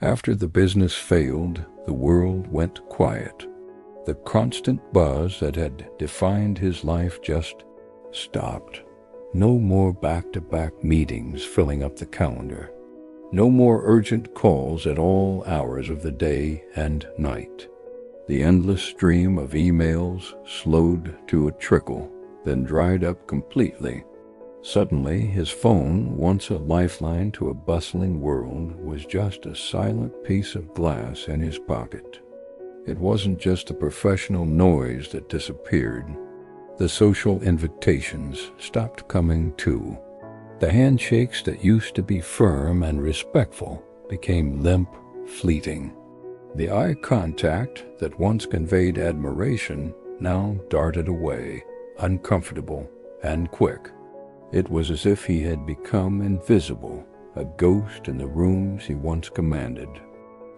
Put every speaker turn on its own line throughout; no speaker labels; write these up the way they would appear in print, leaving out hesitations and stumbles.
After the business failed, the world went quiet. The constant buzz that had defined his life just stopped. No more back-to-back meetings filling up the calendar. No more urgent calls at all hours of the day and night. The endless stream of emails slowed to a trickle, then dried up completely. Suddenly, his phone, once a lifeline to a bustling world, was just a silent piece of glass in his pocket. It wasn't just the professional noise that disappeared. The social invitations stopped coming too. The handshakes that used to be firm and respectful became limp, fleeting. The eye contact that once conveyed admiration now darted away, uncomfortable and quick. It was as if he had become invisible, a ghost in the rooms he once commanded.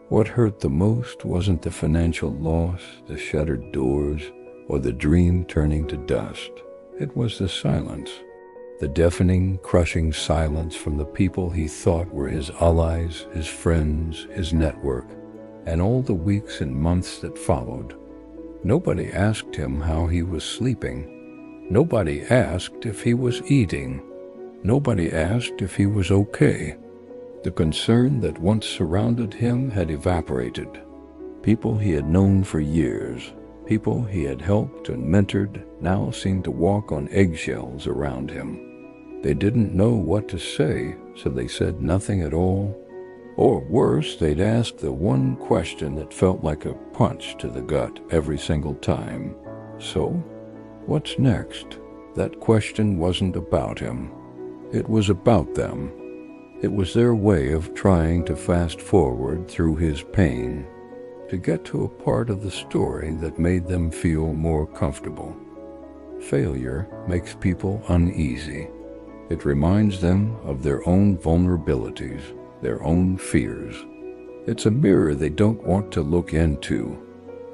What hurt the most wasn't the financial loss, the shuttered doors, or the dream turning to dust. It was the silence. The deafening, crushing silence from the people he thought were his allies, his friends, his network, and all the weeks and months that followed. Nobody asked him how he was sleeping. Nobody asked if he was eating. Nobody asked if he was okay. The concern that once surrounded him had evaporated. People he had known for years, people he had helped and mentored, now seemed to walk on eggshells around him. They didn't know what to say, so they said nothing at all. Or worse, they'd ask the one question that felt like a punch to the gut every single time. So, what's next? That question wasn't about him. It was about them. It was their way of trying to fast forward through his pain, to get to a part of the story that made them feel more comfortable. Failure makes people uneasy. It reminds them of their own vulnerabilities, their own fears. It's a mirror they don't want to look into.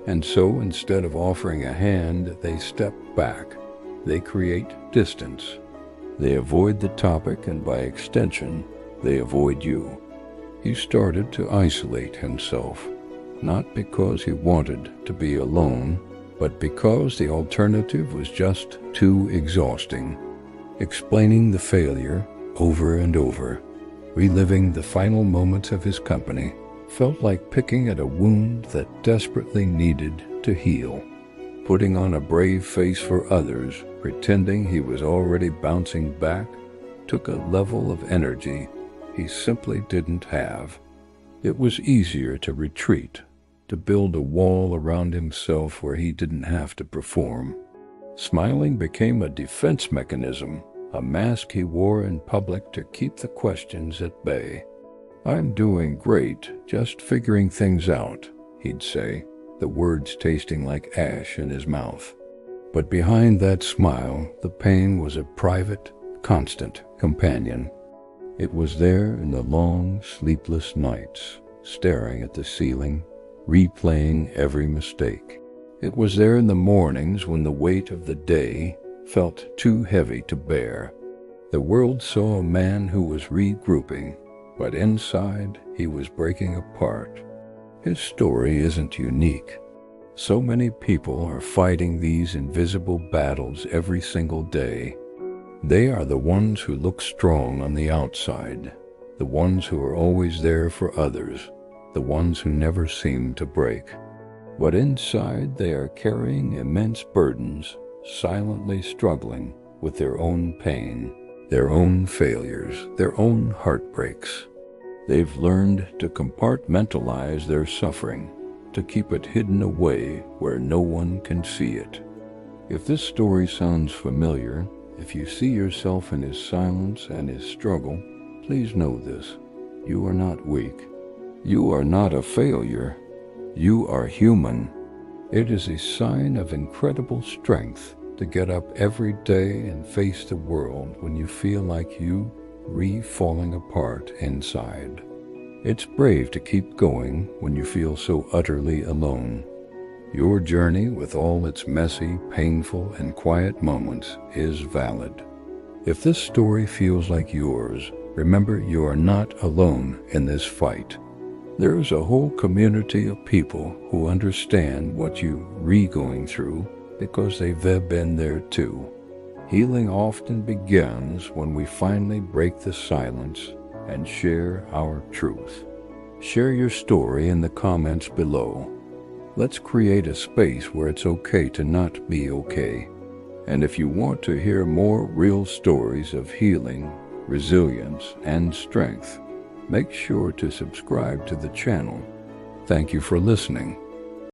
And so instead of offering a hand, they step back. They create distance. They avoid the topic, and by extension, they avoid you. He started to isolate himself, not because he wanted to be alone, but because the alternative was just too exhausting. Explaining the failure over and over, reliving the final moments of his company, felt like picking at a wound that desperately needed to heal. Putting on a brave face for others, pretending he was already bouncing back, took a level of energy he simply didn't have. It was easier to retreat, to build a wall around himself where he didn't have to perform. Smiling became a defense mechanism, a mask he wore in public to keep the questions at bay. "I'm doing great, just figuring things out," he'd say, the words tasting like ash in his mouth. But behind that smile, the pain was a private, constant companion. It was there in the long, sleepless nights, staring at the ceiling, replaying every mistake. It was there in the mornings when the weight of the day felt too heavy to bear. The world saw a man who was regrouping, but inside he was breaking apart. His story isn't unique. So many people are fighting these invisible battles every single day. They are the ones who look strong on the outside, the ones who are always there for others, the ones who never seem to break. But inside they are carrying immense burdens, silently struggling with their own pain, their own failures, their own heartbreaks. They've learned to compartmentalize their suffering, to keep it hidden away where no one can see it. If this story sounds familiar, if you see yourself in his silence and his struggle, please know this: you are not weak. You are not a failure. You are human. It is a sign of incredible strength to get up every day and face the world when you feel like you falling apart inside. It's brave to keep going when you feel so utterly alone. Your journey, with all its messy, painful, and quiet moments, is valid. If this story feels like yours, remember you are not alone in this fight. There is a whole community of people who understand what you're going through because they've been there too. Healing often begins when we finally break the silence and share our truth. Share your story in the comments below. Let's create a space where it's okay to not be okay. And if you want to hear more real stories of healing, resilience, and strength, make sure to subscribe to the channel. Thank you for listening.